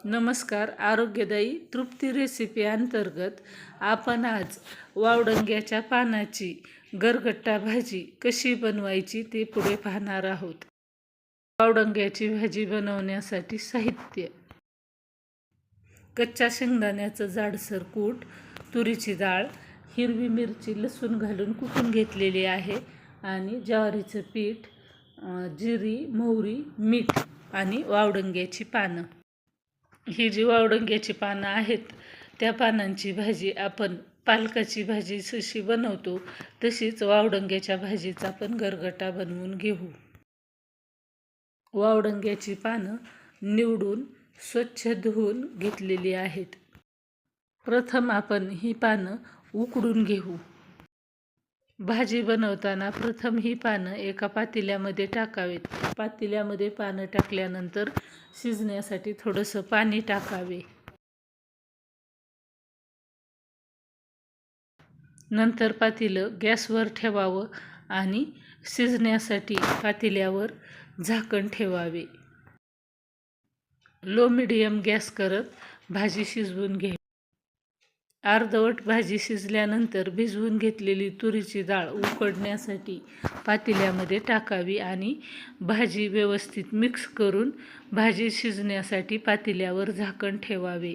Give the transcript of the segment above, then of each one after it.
नमस्कार. आरोग्यदायी तृप्ती रेसिपी अंतर्गत आपण आज वावडंग्याच्या पानाची गरगट्टा भाजी कशी बनवायची ते पुढे पाहणार आहोत. वावडंग्याची भाजी बनवण्यासाठी साहित्य: कच्च्या शेंगदाण्याचं जाडसर कूट, तुरीची डाळ, हिरवी मिरची लसूण घालून कुटून घेतलेली आहे आणि ज्वारीचं पीठ, जिरी, मोहरी, मीठ आणि वावडंग्याची पानं. ही जी वावडंग्याची पानं आहेत त्या पानांची भाजी आपण पालकाची भाजी जशी बनवतो तशीच वावडंग्याच्या भाजीचा पण गरगटा बनवून घेऊ. वावडंग्याची पानं निवडून स्वच्छ धुवून घेतलेली आहेत. प्रथम आपण ही पानं उकडून घेऊ. भाजी बनवताना प्रथम ही पानं एका पातेल्यामध्ये टाकावेत. पातेल्यामध्ये पानं टाकल्यानंतर शिजण्यासाठी थोडंसं पाणी टाकावे. नंतर पातेलं गॅसवर ठेवावं आणि शिजण्यासाठी पातेल्यावर झाकण ठेवावे. लो मिडियम गॅस करत भाजी शिजवून घ्यावी. अर्धवट भाजी शिजल्यानंतर भिजवून घेतलेली तुरीची डाळ उकडण्यासाठी पातेल्यामध्ये टाकावी आणि भाजी व्यवस्थित मिक्स करून भाजी शिजण्यासाठी पातेल्यावर झाकण ठेवावे.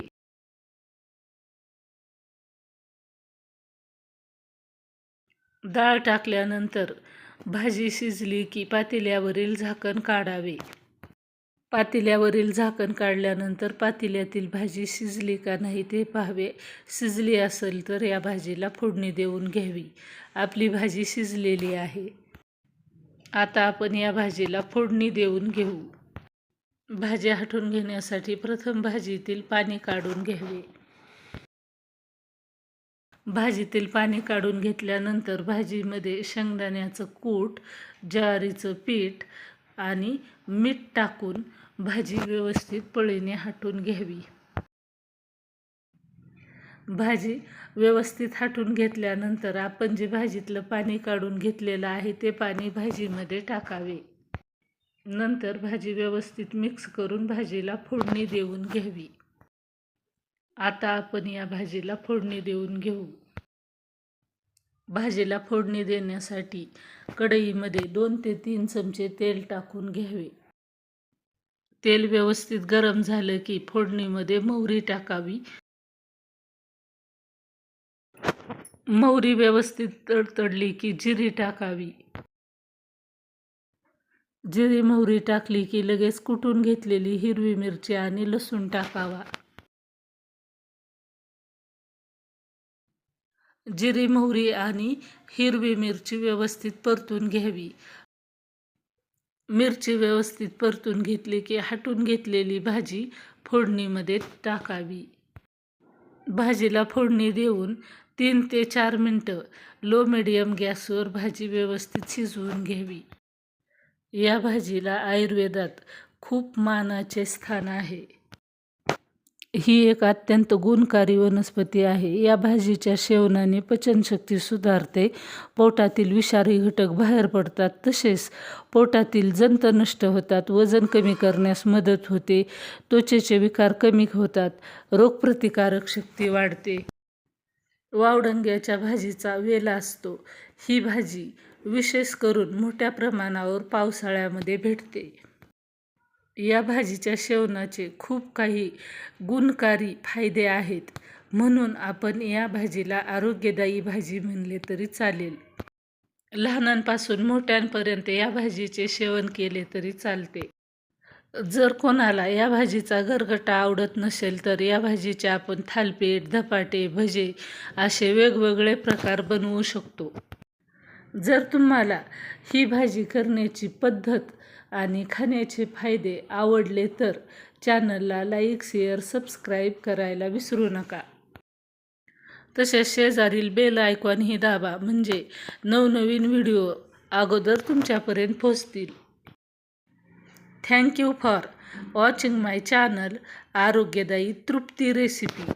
डाळ टाकल्यानंतर भाजी शिजली की पातेल्यावरील झाकण काढावे. पातेल्यावरील झाकण काढल्यानंतर पातेल्यातील भाजी शिजली का नाही ते पाहावे. शिजली असेल तर या भाजीला फोडणी देऊन घ्यावी. आपली भाजी शिजलेली आहे. आता आपण या भाजीला फोडणी देऊन घेऊ. भाजी हटवून घेण्यासाठी प्रथम भाजीतील पाणी काढून घ्यावे. भाजीतील पाणी काढून घेतल्यानंतर भाजीमध्ये शेंगदाण्याचं कूट, ज्वारीचं पीठ आणि मीठ टाकून भाजी व्यवस्थित पळीने हटवून घ्यावी. भाजी व्यवस्थित हटवून घेतल्यानंतर आपण जे भाजीतलं पाणी काढून घेतलेलं आहे ते पाणी भाजीमध्ये टाकावे. नंतर भाजी व्यवस्थित मिक्स करून भाजीला फोडणी देऊन घ्यावी. आता आपण या भाजीला फोडणी देऊन घेऊ. भाजीला फोडणी देण्यासाठी कढईमध्ये 2 ते 3 चमचे तेल टाकून घ्यावे. तेल व्यवस्थित गरम झालं की फोडणीमध्ये मोहरी टाकावी. मोहरी व्यवस्थित तडतडली की जिरी टाकावी. जिरी मोहरी टाकली की लगेच कुटून घेतलेली हिरवी मिरची आणि लसूण टाकावा. जिरी मोहरी आणि हिरवी मिरची व्यवस्थित परतून घ्यावी. मिरची व्यवस्थित परतून घेतली की हटून घेतलेली भाजी फोडणीमध्ये टाकावी. भाजीला फोडणी देऊन 3 ते 4 मिनटं लो मिडियम गॅसवर भाजी व्यवस्थित शिजवून घ्यावी. या भाजीला आयुर्वेदात खूप मानाचे स्थान आहे. ही एक अत्यंत गुणकारी वनस्पती आहे. या भाजीच्या सेवनाने पचनशक्ती सुधारते, पोटातील विषारी घटक बाहेर पडतात, तसेच पोटातील जंत नष्ट होतात, वजन कमी करण्यास मदत होते, त्वचेचे विकार कमी होतात, रोगप्रतिकारक शक्ती वाढते. वावडंग्याच्या भाजीचा वेल असतो. ही भाजी विशेष करून मोठ्या प्रमाणावर पावसाळ्यामध्ये भेटते. या भाजीच्या सेवनाचे खूप काही गुणकारी फायदे आहेत, म्हणून आपण या भाजीला आरोग्यदायी भाजी म्हणले तरी चालेल. लहानांपासून मोठ्यांपर्यंत या भाजीचे सेवन केले तरी चालते. जर कोणाला या भाजीचा गरगटा आवडत नसेल तर या भाजीचे आपण थालपीठ, धपाटे, भजे असे वेगवेगळे प्रकार बनवू शकतो. जर तुम्हाला ही भाजी करण्याची पद्धत आणि खाण्याचे फायदे आवडले तर चॅनलला लाईक, शेअर, सबस्क्राईब करायला विसरू नका. तसेच शेजारील बेल आयकॉनही दाबा, म्हणजे नवनवीन व्हिडिओ अगोदर तुमच्यापर्यंत पोहोचतील. Thank you for watching my channel आरोग्यदायी तृप्ती रेसिपी.